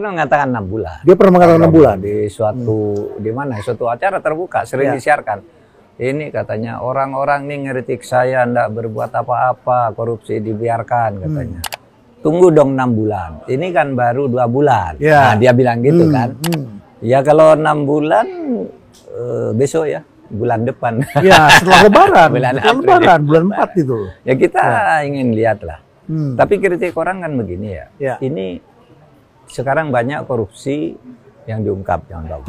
Mengatakan 6 bulan. Dia pernah mengatakan 6 bulan di suatu di mana? Suatu acara terbuka sering disiarkan. Ini katanya orang-orang nih ngeritik saya ndak berbuat apa-apa, korupsi dibiarkan katanya. Tunggu dong 6 bulan. Ini kan baru 2 bulan. Nah, dia bilang gitu kan. Ya kalau 6 bulan besok ya, bulan depan. Ya, setelah lebaran. bulan 4 itu. Ya kita ingin lihat lah. Tapi kritik orang kan begini ya. Ini sekarang banyak korupsi yang diungkap, jangan tahu.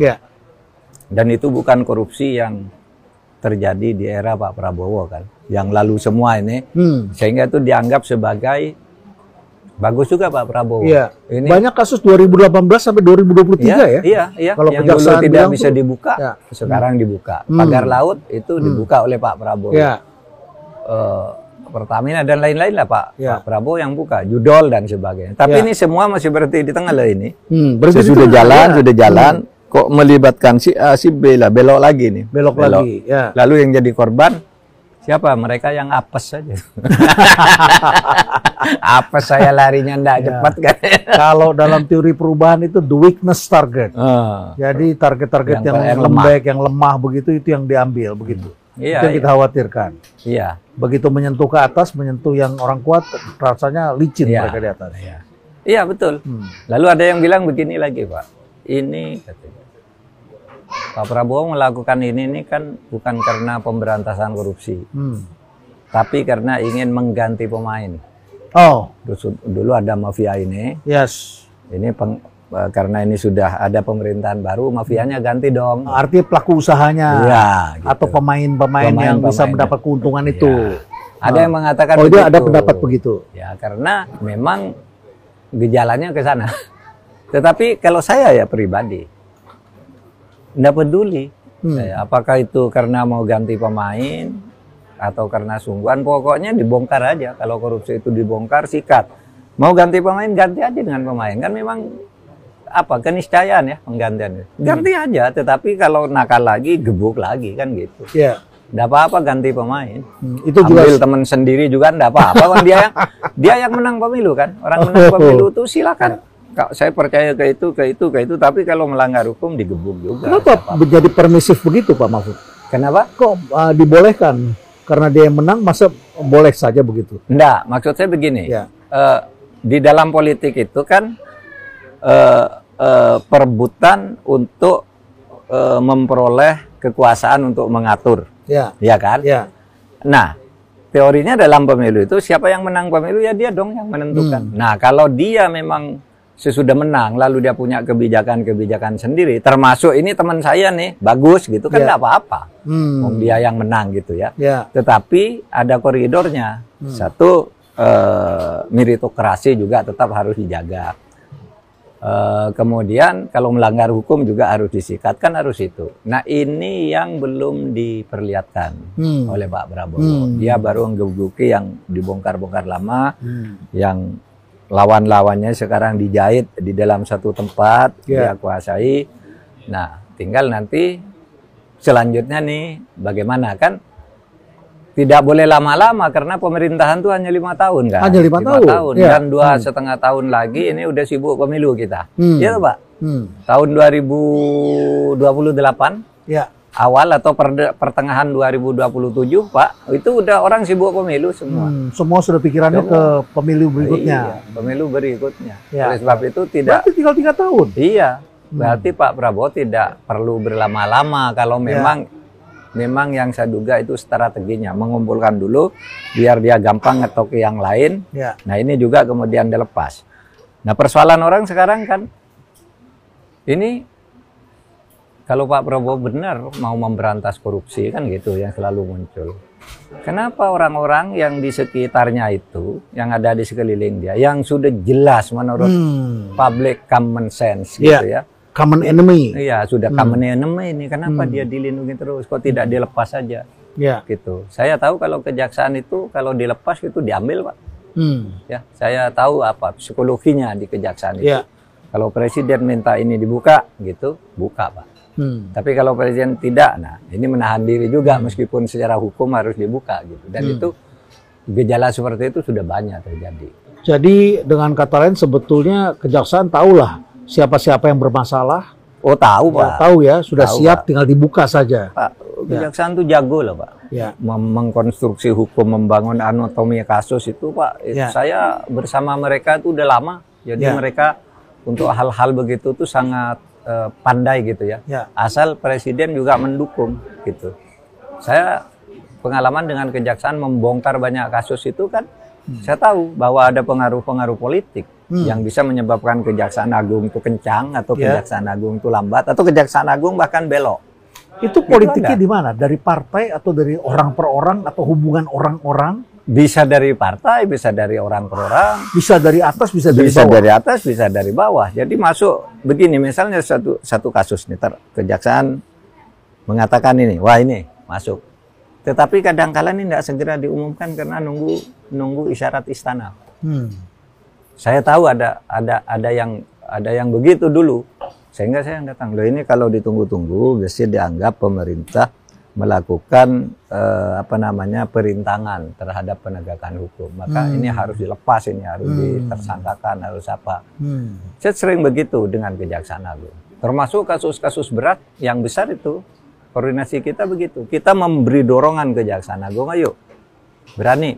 Dan itu bukan korupsi yang terjadi di era Pak Prabowo kan, yang lalu semua ini, sehingga itu dianggap sebagai bagus juga Pak Prabowo. Ini banyak kasus 2018 sampai 2023 ya. Iya. Kalau yang kejaksaan dulu tidak bisa dibuka, sekarang dibuka. Pagar laut itu dibuka oleh Pak Prabowo. Pertamina dan lain-lain lah Pak Prabowo yang buka, Judol dan sebagainya. Tapi ini semua masih berhenti di tengah lah ini. Sudah jalan, kok melibatkan si A, si B lah, belok lagi nih. Belok lagi. Lalu yang jadi korban siapa? Mereka yang apes saja. Apes saya larinya ndak cepat kan. Kalau dalam teori perubahan itu the weakness target. Jadi target-target yang lembek, yang lemah begitu itu yang diambil begitu. Itu yang kita khawatirkan. Begitu menyentuh ke atas, menyentuh yang orang kuat, rasanya licin mereka di atas. Iya betul. Lalu ada yang bilang begini lagi Pak. Ini katanya, Pak Prabowo melakukan ini kan bukan karena pemberantasan korupsi, tapi karena ingin mengganti pemain. Dulu ada mafia ini. Ini karena ini sudah ada pemerintahan baru, mafianya ganti dong. Artinya pelaku usahanya, gitu. Atau pemain-pemain yang bisa mendapat keuntungan itu. Ada yang mengatakan begitu. Dia ada pendapat begitu. Ya, karena memang gejalanya ke sana. Tetapi kalau saya ya pribadi, nggak peduli. Apakah itu karena mau ganti pemain atau karena sungguhan, pokoknya dibongkar aja. Kalau korupsi itu dibongkar, sikat. Mau ganti pemain, ganti aja dengan pemain. Kan memang keniscayaan ya penggantian. Ganti aja, tetapi kalau nakal lagi, gebuk lagi kan gitu. Nggak apa-apa ganti pemain. Itu ambil teman sendiri juga nggak apa-apa. Kan dia yang menang pemilu kan. Orang menang pemilu itu silakan. Saya percaya ke itu. Tapi kalau melanggar hukum digebuk juga. Kenapa menjadi permisif begitu Pak Mahfud? Kenapa? Kok dibolehkan? Karena dia yang menang, masa boleh saja begitu? Enggak, maksud saya begini. Di dalam politik itu kan perebutan untuk memperoleh kekuasaan untuk mengatur, ya kan? Nah, teorinya dalam pemilu itu siapa yang menang pemilu ya dia dong yang menentukan. Nah, kalau dia memang sesudah menang lalu dia punya kebijakan-kebijakan sendiri, termasuk ini teman saya nih bagus gitu kan nggak apa-apa, dia yang menang gitu ya. Tetapi ada koridornya. Satu, meritokrasi juga tetap harus dijaga. Kemudian kalau melanggar hukum juga harus disikat, kan harus itu. Nah ini yang belum diperlihatkan oleh Pak Prabowo. Dia baru menggebuki yang dibongkar-bongkar lama, yang lawan-lawannya sekarang dijahit di dalam satu tempat, dia kuasai. Nah tinggal nanti selanjutnya nih bagaimana kan. Tidak boleh lama-lama karena pemerintahan itu hanya 5 tahun kan. Hanya 5 tahun. Dan 2,5 tahun lagi ini udah sibuk pemilu kita. Iya Pak. Tahun 2028 awal atau pertengahan 2027 Pak, itu udah orang sibuk pemilu semua. Semua sudah pikirannya ke pemilu berikutnya. Pemilu berikutnya. Oleh sebab itu tidak. Berarti tinggal 3 tahun. Iya. Berarti Pak Prabowo tidak perlu berlama-lama kalau memang yang saya duga itu strateginya mengumpulkan dulu biar dia gampang ngetoki yang lain. Nah ini juga kemudian dilepas. Nah persoalan orang sekarang kan ini kalau Pak Prabowo benar mau memberantas korupsi kan gitu yang selalu muncul. Kenapa orang-orang yang di sekitarnya itu yang ada di sekeliling dia yang sudah jelas menurut public common sense gitu ya. Common enemy. Iya, sudah common enemy ini. Kenapa dia dilindungi terus? Kok tidak dilepas saja? Gitu. Saya tahu kalau kejaksaan itu kalau dilepas itu diambil, Pak. Ya, saya tahu apa psikologinya di kejaksaan itu. Kalau presiden minta ini dibuka, gitu, buka, Pak. Tapi kalau presiden tidak, nah ini menahan diri juga meskipun secara hukum harus dibuka, gitu. Dan itu gejala seperti itu sudah banyak terjadi. Jadi dengan kata lain sebetulnya kejaksaan tahulah siapa-siapa yang bermasalah. Oh tahu Pak. Tahu ya, sudah tahu, siap, Pak. tinggal dibuka saja. Pak, kejaksaan tuh jago loh Pak. Ya. Mengkonstruksi hukum, membangun anatomi kasus itu Pak. Saya bersama mereka itu udah lama. Jadi mereka untuk hal-hal begitu tuh sangat pandai gitu ya. Asal presiden juga mendukung gitu. Saya pengalaman dengan kejaksaan membongkar banyak kasus itu kan. Saya tahu bahwa ada pengaruh-pengaruh politik yang bisa menyebabkan Kejaksaan Agung itu kencang atau Kejaksaan Agung itu lambat atau Kejaksaan Agung bahkan belok. Itu politiknya di mana? Dari partai atau dari orang per orang atau hubungan orang-orang? Bisa dari partai, bisa dari orang per orang. Bisa dari atas, bisa dari bawah. Bisa dari atas, bisa dari bawah. Jadi masuk begini, misalnya satu kasus nih, Kejaksaan mengatakan ini, wah ini masuk. Tetapi kadang-kala ini tidak segera diumumkan karena nunggu isyarat istana. Saya tahu ada yang begitu dulu, sehingga saya datang. Loh ini kalau ditunggu-tunggu, biasanya dianggap pemerintah melakukan perintangan terhadap penegakan hukum. Maka ini harus dilepas, ini harus ditersangkakan, harus apa. Saya sering begitu dengan Kejaksaan Agung. Termasuk kasus-kasus berat yang besar itu, koordinasi kita begitu. Kita memberi dorongan Kejaksaan Agung, ayo berani,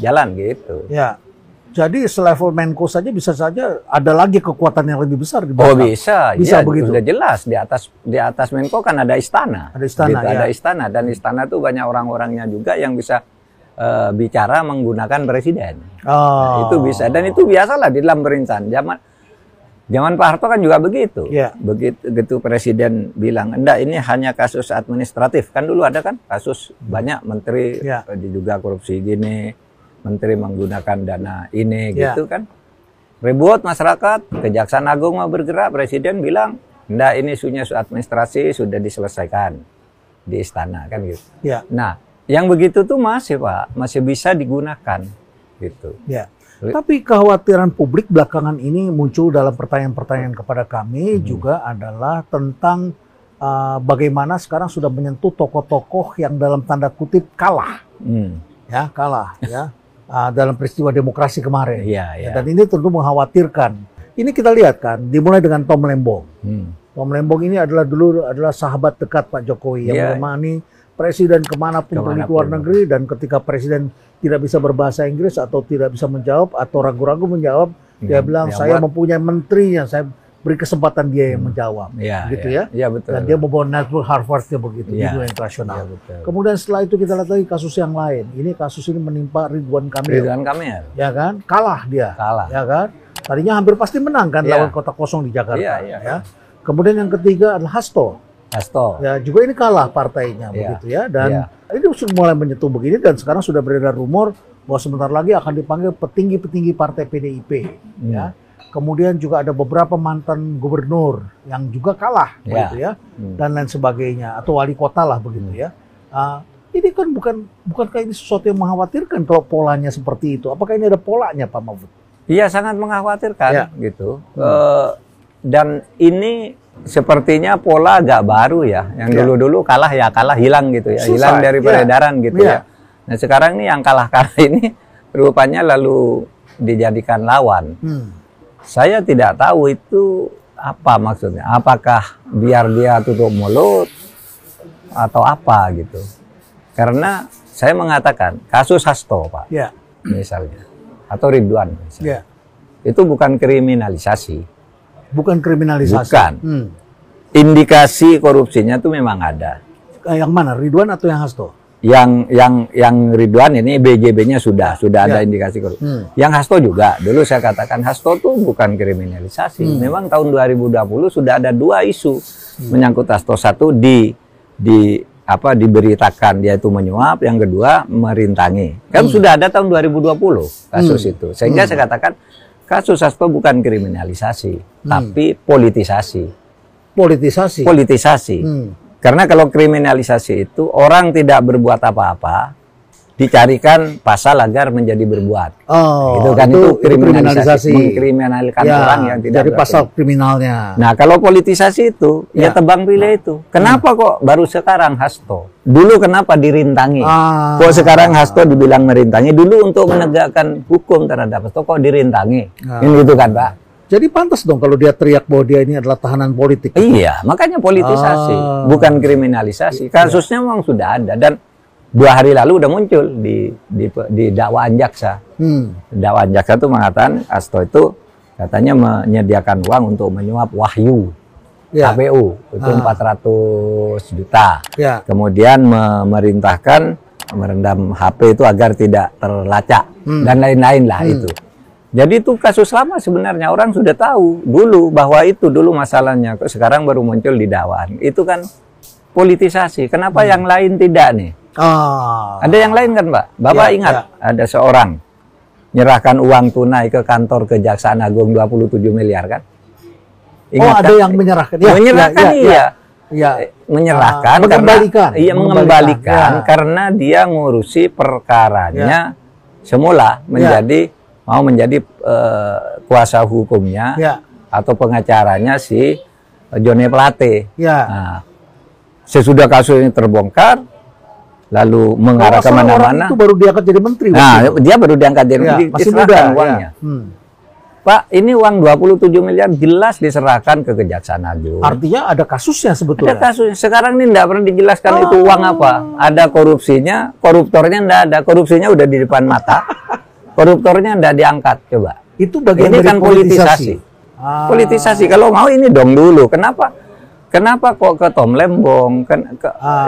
jalan gitu. Ya. Jadi selevel Menko saja bisa saja ada lagi kekuatan yang lebih besar di bawah. Oh bisa ya, begitu. Sudah jelas di atas Menko kan ada istana. Ada istana, gitu, ada istana dan istana itu banyak orang-orangnya juga yang bisa bicara menggunakan presiden. Nah, itu bisa dan itu biasalah di dalam pemerintahan. Zaman Pak Harto kan juga begitu. Begitu presiden bilang, enggak ini hanya kasus administratif. Kan dulu ada kan kasus banyak menteri juga korupsi gini. Menteri menggunakan dana ini gitu kan. Ribut masyarakat, Kejaksaan Agung mau bergerak, presiden bilang, enggak ini isunya administrasi sudah diselesaikan di istana kan gitu. Nah, yang begitu tuh masih Pak, masih bisa digunakan gitu. Tapi kekhawatiran publik belakangan ini muncul dalam pertanyaan-pertanyaan kepada kami juga adalah tentang bagaimana sekarang sudah menyentuh tokoh-tokoh yang dalam tanda kutip kalah. Kalah ya. Dalam peristiwa demokrasi kemarin. Dan ini tentu mengkhawatirkan. Ini kita lihat kan, dimulai dengan Tom Lembong. Tom Lembong ini dulu adalah sahabat dekat Pak Jokowi yang menemani presiden kemanapun pergi ke luar negeri, dan ketika presiden tidak bisa berbahasa Inggris atau tidak bisa menjawab atau ragu-ragu menjawab, dia bilang saya mempunyai menteri yang saya beri kesempatan dia yang menjawab, gitu ya. Betul. Dan dia membawa network Harvard-nya begitu di dunia internasional. Kemudian setelah itu kita lihat lagi kasus yang lain. Ini kasus ini menimpa Ridwan Kamil. Ya kan, kalah dia. Ya kan. Tadinya hampir pasti menang kan lawan Kota Kosong di Jakarta. Ya. Kemudian yang ketiga adalah Hasto. Ya juga ini kalah partainya begitu ya. Dan ini sudah mulai menyentuh begini dan sekarang sudah beredar rumor bahwa sebentar lagi akan dipanggil petinggi-petinggi partai PDIP. Ya. Kemudian juga ada beberapa mantan gubernur yang juga kalah, begitu ya, dan lain sebagainya, atau wali kota lah begitu ya. Ini kan bukankah ini sesuatu yang mengkhawatirkan kalau polanya seperti itu? Apakah ini ada polanya, Pak Mahfud? Iya, sangat mengkhawatirkan gitu. Dan ini sepertinya pola agak baru ya. Yang dulu-dulu kalah ya kalah, hilang gitu ya, hilang dari peredaran gitu ya. Nah sekarang nih yang kalah-kalah ini rupanya lalu dijadikan lawan. Saya tidak tahu itu apa maksudnya. Apakah biar dia tutup mulut atau apa gitu. Karena saya mengatakan kasus Hasto Pak, misalnya, atau Ridwan misalnya, itu bukan kriminalisasi. Bukan kriminalisasi. Bukan. Indikasi korupsinya itu memang ada. Yang mana, Ridwan atau yang Hasto? Yang Ridwan ini BJB-nya sudah ada indikasi korupsi. Yang Hasto juga. Dulu saya katakan Hasto itu bukan kriminalisasi. Memang tahun 2020 sudah ada 2 isu menyangkut Hasto. Satu diberitakan dia itu menyuap, yang kedua merintangi. Kan sudah ada tahun 2020 kasus itu. Sehingga saya katakan kasus Hasto bukan kriminalisasi, tapi politisasi. Politisasi. Karena kalau kriminalisasi itu orang tidak berbuat apa-apa, dicarikan pasal agar menjadi berbuat. Gitu kan, itu kriminalisasi. Mengkriminalkan orang yang tidak jadi pasal kriminalnya. Nah kalau politisasi itu ya tebang pilih itu. Kenapa kok baru sekarang Hasto? Dulu kenapa dirintangi? Kok sekarang Hasto dibilang merintangi? Dulu untuk menegakkan hukum terhadap Hasto kok dirintangi? Ini gitu kan Pak. Jadi pantas dong kalau dia teriak bahwa dia ini adalah tahanan politik. Iya, makanya politisasi, bukan kriminalisasi. Kasusnya memang sudah ada dan 2 hari lalu udah muncul di dakwaan jaksa. Dakwaan jaksa itu mengatakan Hasto itu katanya menyediakan uang untuk menyuap Wahyu KPU itu 400 juta. Kemudian memerintahkan merendam HP itu agar tidak terlacak dan lain-lain lah itu. Jadi itu kasus lama sebenarnya, orang sudah tahu dulu bahwa itu dulu masalahnya. Sekarang baru muncul di dakwaan. Itu kan politisasi. Kenapa yang lain tidak nih? Ada yang lain kan, Pak? Bapak ingat ada seorang nyerahkan uang tunai ke kantor Kejaksaan Agung 27 miliar kan? Ingat ada kan? yang menyerahkan. Menyerahkan iya. Menyerahkan mengembalikan. Mengembalikan karena dia ngurusi perkaranya semula mau menjadi kuasa hukumnya atau pengacaranya si Johnny Plate. Nah, sesudah kasus ini terbongkar, lalu mengarah kemana-mana. Itu baru diangkat jadi menteri. Nah, dia baru diangkat jadi menteri. Masih muda uangnya. Pak, ini uang 27 miliar jelas diserahkan ke Kejaksaan Agung. Artinya ada kasusnya sebetulnya. Ada kasusnya. Sekarang ini tidak pernah dijelaskan itu uang apa. Ada korupsinya, koruptornya tidak ada. Korupsinya udah di depan mata. Koruptornya tidak diangkat. Coba. Itu bagian ini dari kan politisasi. Politisasi. Kalau mau ini dong dulu. Kenapa kok ke Tom Lembong?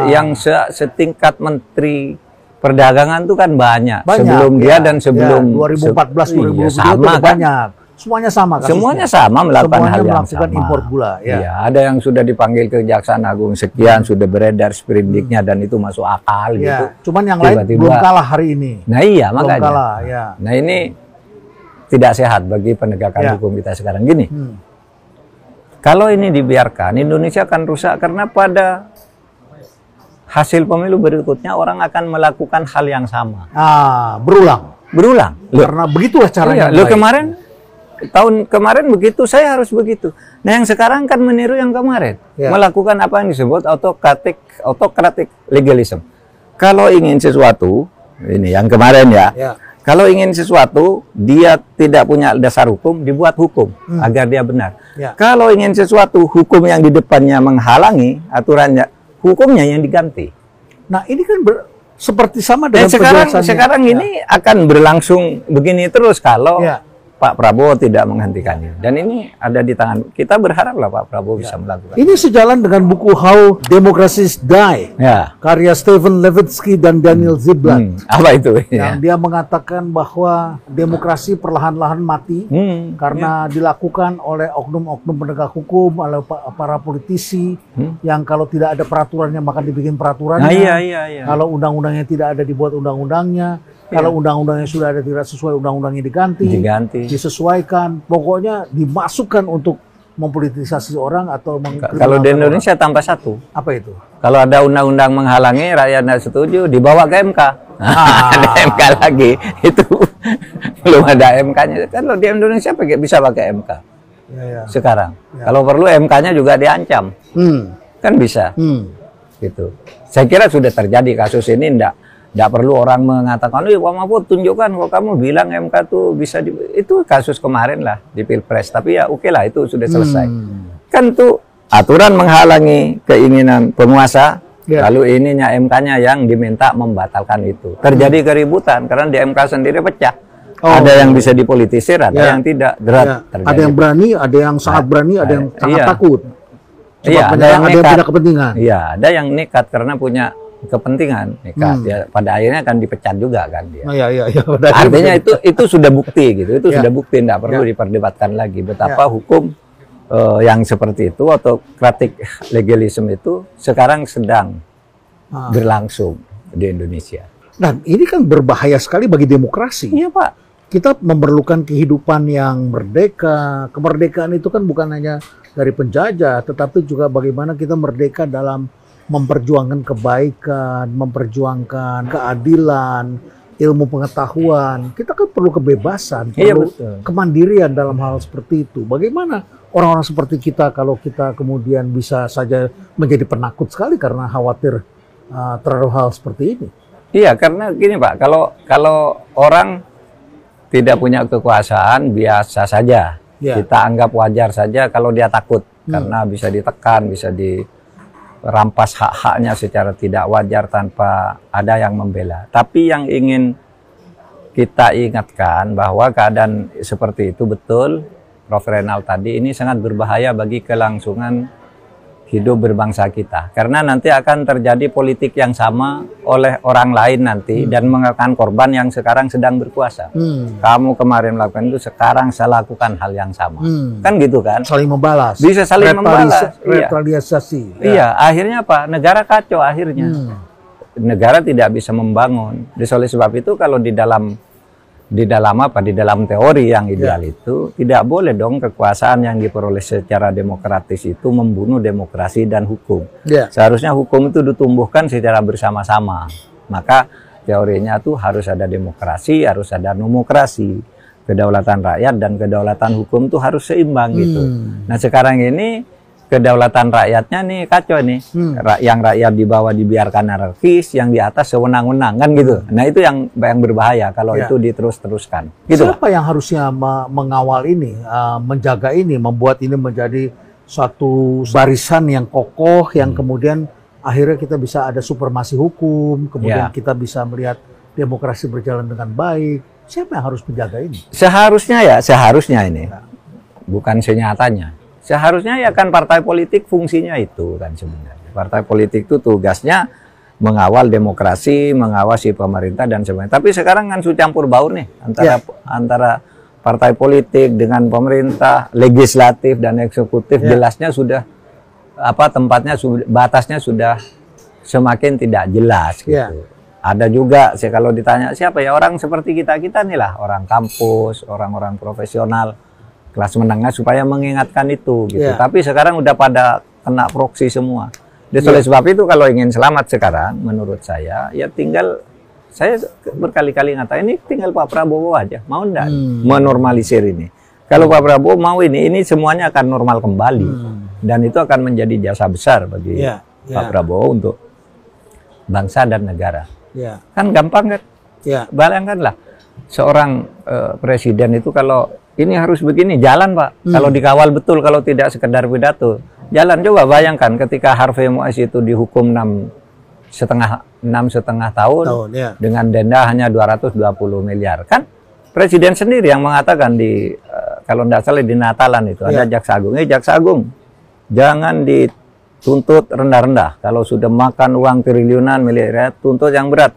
Yang setingkat menteri perdagangan itu kan banyak. Sebelum dia dan sebelum 2014 2022 sama kan? Banyak. Semuanya sama kasusnya. Semuanya sama melakukan hal yang sama. Impor gula. Iya, ada yang sudah dipanggil ke Kejaksaan Agung sekian, sudah beredar sprindiknya dan itu masuk akal gitu. Cuman yang lain belum kalah hari ini. Nah iya, makanya. Kalah, Nah ini tidak sehat bagi penegakan hukum kita sekarang. Gini, kalau ini dibiarkan, Indonesia akan rusak karena pada hasil pemilu berikutnya orang akan melakukan hal yang sama. Berulang. Karena begitulah caranya. Tahun kemarin begitu, saya harus begitu. Nah yang sekarang kan meniru yang kemarin. Melakukan apa yang disebut autokratik legalism. Kalau ingin sesuatu, ini yang kemarin kalau ingin sesuatu, dia tidak punya dasar hukum, dibuat hukum agar dia benar. Kalau ingin sesuatu, hukum yang di depannya menghalangi aturannya, hukumnya yang diganti. Nah ini kan seperti sama dengan sekarang ini akan berlangsung begini terus kalau Pak Prabowo tidak menghentikannya. Dan ini ada di tangan kita, berharaplah Pak Prabowo bisa melakukan. Ini sejalan dengan buku How Democracies Die, karya Stephen Levitsky dan Daniel Ziblatt. Apa itu? Yang dia mengatakan bahwa demokrasi perlahan-lahan mati karena dilakukan oleh oknum-oknum penegak hukum, oleh para politisi yang kalau tidak ada peraturannya maka dibikin peraturannya. Kalau undang-undangnya tidak ada dibuat undang-undangnya. Kalau undang-undangnya sudah ada tidak sesuai, undang-undangnya diganti, disesuaikan, pokoknya dimasukkan untuk mempolitisasi orang atau kalau di Indonesia tambah satu. Apa itu? Kalau ada undang-undang menghalangi, rakyat tidak setuju, dibawa ke MK. Ada MK lagi, itu belum ada MK-nya. Kalau di Indonesia bisa pakai MK sekarang. Kalau perlu MK-nya juga diancam, kan bisa. Gitu. Saya kira sudah terjadi kasus ini, Tidak perlu orang mengatakan, Pak Mahfud tunjukkan kok kamu bilang MK tuh bisa itu kasus kemarin lah di Pilpres. Tapi ya oke lah, itu sudah selesai. Kan tuh aturan menghalangi keinginan penguasa, lalu ininya MK-nya yang diminta membatalkan itu. Terjadi keributan karena di MK sendiri pecah. Ada yang bisa dipolitisir, ada yang tidak. Ada yang berani, ada yang sangat berani, ada yang sangat takut. Ada yang punya kepentingan. Iya, ada yang nekat karena punya kepentingan nekat. Pada akhirnya akan dipecat juga kan dia. Artinya itu sudah bukti gitu. Itu sudah bukti, tidak perlu diperdebatkan lagi betapa hukum yang seperti itu atau autokratik legalism itu sekarang sedang berlangsung di Indonesia. Nah, ini kan berbahaya sekali bagi demokrasi. Iya, Pak. Kita memerlukan kehidupan yang merdeka. Kemerdekaan itu kan bukan hanya dari penjajah, tetapi juga bagaimana kita merdeka dalam memperjuangkan kebaikan, memperjuangkan keadilan, ilmu pengetahuan. Kita kan perlu kebebasan, perlu kemandirian dalam hal seperti itu. Bagaimana orang-orang seperti kita kalau kita kemudian bisa saja menjadi penakut sekali karena khawatir terhadap hal seperti ini? Iya, karena gini Pak, kalau orang tidak punya kekuasaan biasa saja, Kita anggap wajar saja kalau dia takut karena bisa ditekan, bisa dirampas hak-haknya secara tidak wajar tanpa ada yang membela. Tapi yang ingin kita ingatkan bahwa keadaan seperti itu betul, Prof. Renald tadi, ini sangat berbahaya bagi kelangsungan hidup berbangsa kita. Karena nanti akan terjadi politik yang sama oleh orang lain nanti dan mengenakan korban yang sekarang sedang berkuasa. Kamu kemarin melakukan itu, sekarang saya lakukan hal yang sama. Kan gitu kan? Saling membalas. Bisa saling membalas. Retaliasi. Iya, akhirnya apa? Negara kacau akhirnya. Negara tidak bisa membangun. Oleh sebab itu kalau di dalam teori yang ideal itu tidak boleh dong kekuasaan yang diperoleh secara demokratis itu membunuh demokrasi dan hukum. Seharusnya hukum itu ditumbuhkan secara bersama-sama. Maka teorinya tuh harus ada demokrasi, harus ada nomokrasi. Kedaulatan rakyat dan kedaulatan hukum tuh harus seimbang gitu. Nah sekarang ini kedaulatan rakyatnya nih kacau nih. Yang rakyat di bawah dibiarkan anarkis, yang di atas sewenang-wenang kan gitu. Nah itu yang berbahaya kalau itu diterus-teruskan. Gitu. Siapa yang harusnya mengawal ini, menjaga ini, membuat ini menjadi suatu barisan yang kokoh, yang kemudian akhirnya kita bisa ada supremasi hukum, kemudian kita bisa melihat demokrasi berjalan dengan baik. Siapa yang harus menjaga ini? Seharusnya ini, bukan senyatanya. Seharusnya ya kan partai politik fungsinya itu kan sebenarnya. Partai politik itu tugasnya mengawal demokrasi, mengawasi pemerintah dan sebagainya. Tapi sekarang kan sudah campur baur nih antara partai politik dengan pemerintah, legislatif dan eksekutif. Jelasnya sudah tempatnya, batasnya sudah semakin tidak jelas gitu. Ada juga kalau ditanya siapa ya, orang seperti kita nih lah, orang kampus, orang-orang profesional kelas menengah supaya mengingatkan itu gitu. Tapi sekarang udah pada kena proksi semua. Oleh sebab itu kalau ingin selamat sekarang menurut saya ya tinggal, saya berkali-kali ngatain ini tinggal Pak Prabowo aja mau enggak menormalisir ini. Kalau Pak Prabowo mau ini semuanya akan normal kembali dan itu akan menjadi jasa besar bagi Pak Prabowo untuk bangsa dan negara. Kan gampang kan? Bayangkanlah seorang presiden itu kalau ini harus begini, jalan Pak. Kalau dikawal betul, kalau tidak sekedar pidato. Jalan, coba bayangkan ketika Harvey Moise itu dihukum 6,5 tahun dengan denda hanya 220 miliar. Kan Presiden sendiri yang mengatakan kalau tidak salah di Natalan itu, ada Jaksa Agung. Jaksa Agung, jangan dituntut rendah-rendah. Kalau sudah makan uang triliunan miliar, tuntut yang berat.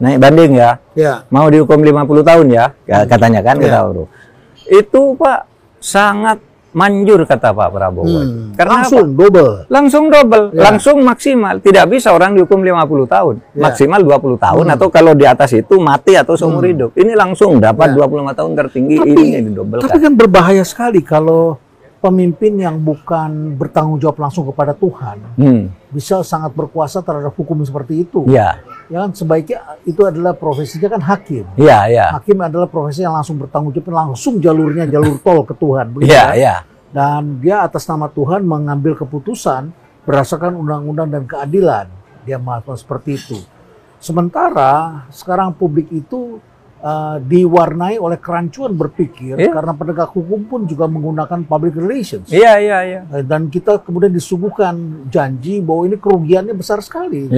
Naik banding ya. Mau dihukum 50 tahun ya, katanya kan kita itu Pak sangat manjur kata Pak Prabowo. Karena langsung double, langsung maksimal. Tidak bisa orang dihukum 50 tahun, maksimal 20 tahun atau kalau di atas itu mati atau seumur hidup. Ini langsung dapat 25 tahun tertinggi, ini didobelkan. Tapi kan berbahaya sekali kalau pemimpin yang bukan bertanggung jawab langsung kepada Tuhan bisa sangat berkuasa terhadap hukum seperti itu. Ya kan sebaiknya itu adalah profesinya kan hakim. Hakim adalah profesi yang langsung bertanggung jawab, langsung jalur tol ke Tuhan. Dan dia atas nama Tuhan mengambil keputusan berdasarkan undang-undang dan keadilan. Dia melakukan seperti itu. Sementara sekarang publik itu diwarnai oleh kerancuan berpikir karena penegak hukum pun juga menggunakan public relations. Dan kita kemudian disuguhkan janji bahwa ini kerugiannya besar sekali.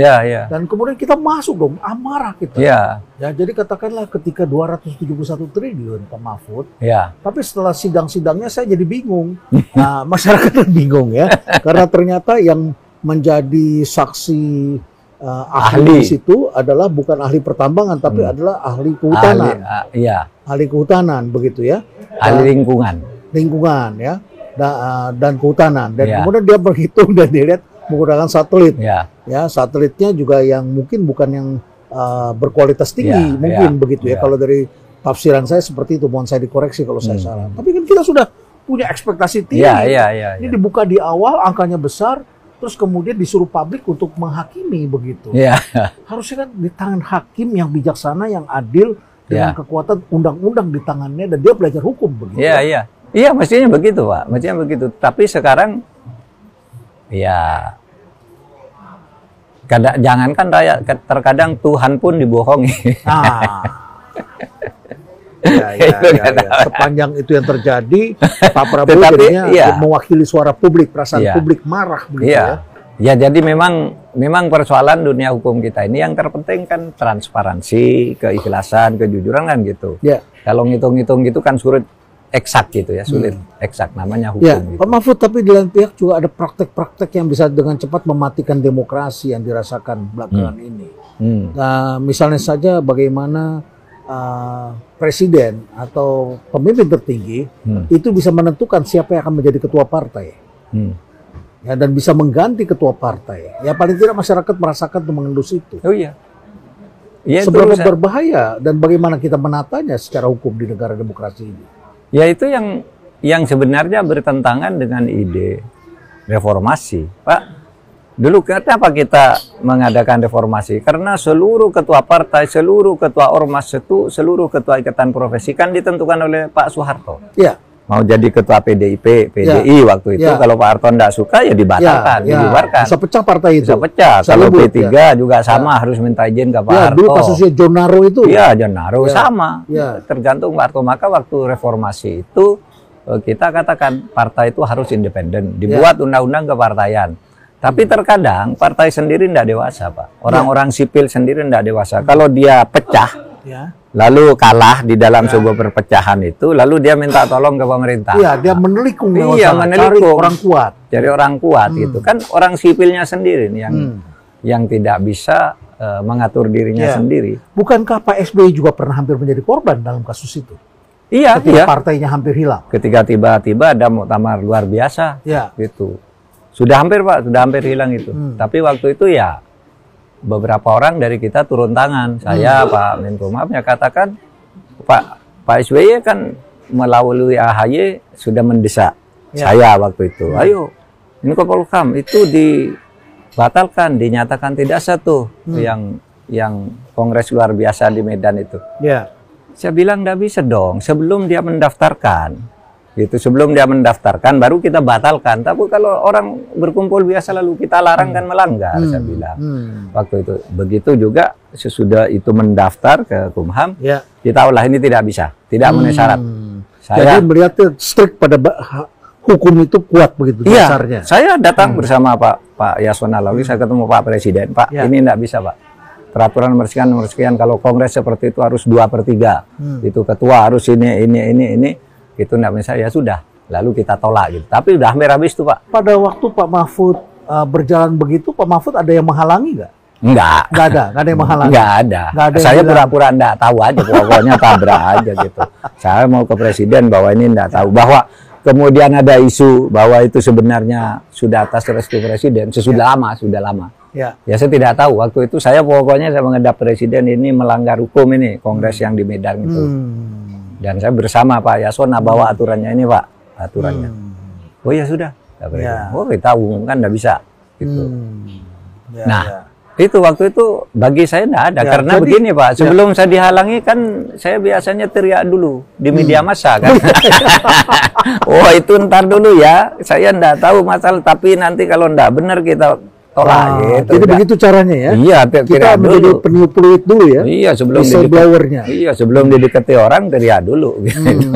Dan kemudian kita masuk dong, amarah kita. Ya, jadi katakanlah ketika 271 triliun Pak Mahfud. Tapi setelah sidang-sidangnya saya jadi bingung. Nah, masyarakat bingung ya. Karena ternyata yang menjadi saksi ahli di situ adalah bukan ahli pertambangan tapi adalah ahli kehutanan. Ahli kehutanan begitu ya. Ahli lingkungan ya. Dan kehutanan. Dan kemudian dia berhitung dan dilihat menggunakan satelit. Ya, satelitnya juga yang mungkin bukan yang berkualitas tinggi mungkin begitu ya. Kalau dari tafsiran saya seperti itu, mohon saya dikoreksi kalau saya salah. Tapi kan kita sudah punya ekspektasi tinggi. Ini dibuka di awal, angkanya besar. Terus kemudian disuruh publik untuk menghakimi begitu. Harusnya kan di tangan hakim yang bijaksana, yang adil, dengan kekuatan undang-undang di tangannya, dan dia belajar hukum begitu. Iya, mestinya begitu Pak, mestinya begitu. Tapi sekarang, ya, jangankan rakyat, terkadang Tuhan pun dibohongi. Sepanjang itu yang terjadi, Pak Prabowo jadinya mewakili suara publik, perasaan publik marah begitu ya. Ya, jadi memang persoalan dunia hukum kita ini yang terpenting kan transparansi, keikhlasan, kejujuran kan gitu. Kalau ngitung-ngitung gitu kan sulit eksak gitu ya, sulit eksak, namanya hukum. Gitu. Pak Mahfud, tapi di lain pihak juga ada praktek-praktek yang bisa dengan cepat mematikan demokrasi yang dirasakan belakangan ini. Nah, misalnya saja bagaimana presiden atau pemimpin tertinggi itu bisa menentukan siapa yang akan menjadi ketua partai. Ya, dan bisa mengganti ketua partai. Ya paling tidak masyarakat merasakan atau mengendus itu. Oh iya. Seberapa berbahaya dan bagaimana kita menatanya secara hukum di negara demokrasi ini? Ya itu yang sebenarnya bertentangan dengan ide reformasi, Pak. Dulu kenapa kita mengadakan reformasi? Karena seluruh ketua partai, seluruh ketua ormas, seluruh ketua ikatan profesi kan ditentukan oleh Pak Soeharto. Iya. Mau jadi ketua PDIP, PDI waktu itu, kalau Pak Harto tidak suka ya dibatalkan, dibubarkan. Bisa pecah partai itu. Bisa pecah. Kalau P3 juga sama, harus minta izin ke Pak Harto. Dulu kasusnya John Naro itu. Iya, John Naro sama. Tergantung Pak Harto. Maka waktu reformasi itu kita katakan partai itu harus independen, dibuat undang-undang kepartaian. Tapi terkadang partai sendiri tidak dewasa, Pak. Orang-orang sipil sendiri tidak dewasa. Kalau dia pecah, lalu kalah di dalam sebuah perpecahan itu, lalu dia minta tolong ke pemerintah. Iya, dia menelikung. Cari orang kuat. Cari orang kuat itu kan orang sipilnya sendiri nih yang tidak bisa mengatur dirinya sendiri. Bukankah Pak SBY juga pernah hampir menjadi korban dalam kasus itu? Iya, ketika partainya hampir hilang. Ketika tiba-tiba ada muktamar luar biasa, gitu. Sudah hampir, Pak, sudah hampir hilang itu. Tapi waktu itu ya beberapa orang dari kita turun tangan. Saya, Pak Menkumham, ya katakan Pak SBY kan melalui AHY sudah mendesak saya waktu itu. Ayo, ini Polhukam itu dibatalkan, dinyatakan tidak sah tuh yang kongres luar biasa di Medan itu. Saya bilang nggak bisa dong, sebelum dia mendaftarkan. Gitu, sebelum dia mendaftarkan baru kita batalkan. Tapi kalau orang berkumpul biasa lalu kita larang kan melanggar, saya bilang. Waktu itu begitu juga sesudah itu mendaftar ke Kumham, kita olah ini tidak bisa, tidak memenuhi syarat. Jadi melihatnya strict pada hukum itu kuat begitu dasarnya. Saya datang bersama Pak Yasona, lalu saya ketemu Pak Presiden, Pak ini tidak bisa, Pak. Peraturan nomor sekian kalau kongres seperti itu harus 2/3. Itu ketua harus ini. Itu enggak bisa, ya sudah, lalu kita tolak gitu. Tapi udah hampir habis tuh, Pak. Pada waktu Pak Mahfud berjalan begitu, Pak Mahfud ada yang menghalangi nggak? Nggak ada yang menghalangi. Nggak ada. Saya pura-pura enggak tahu aja, pokoknya tabrak aja gitu. Saya mau ke presiden bahwa ini enggak tahu, bahwa kemudian ada isu bahwa itu sebenarnya sudah atas restu presiden, sudah lama. Ya saya tidak tahu. Waktu itu saya pokoknya saya menghadap presiden ini melanggar hukum ini, kongres yang di Medan itu. Dan saya bersama Pak Yasona bawa aturannya ini, Pak, aturannya. Oh ya sudah, oh kita umumkan nggak bisa, gitu. Itu waktu itu bagi saya nggak ada, karena jadi, begini Pak, sebelum saya dihalangi kan saya biasanya teriak dulu di media massa kan. Oh itu ntar dulu ya, saya nggak tahu masalah, tapi nanti kalau nggak benar kita tolak gitu. Jadi begitu caranya ya? Iya, kita menjadi peniup peluit dulu ya? Iya, sebelum didekati orang teriak dulu. Gitu.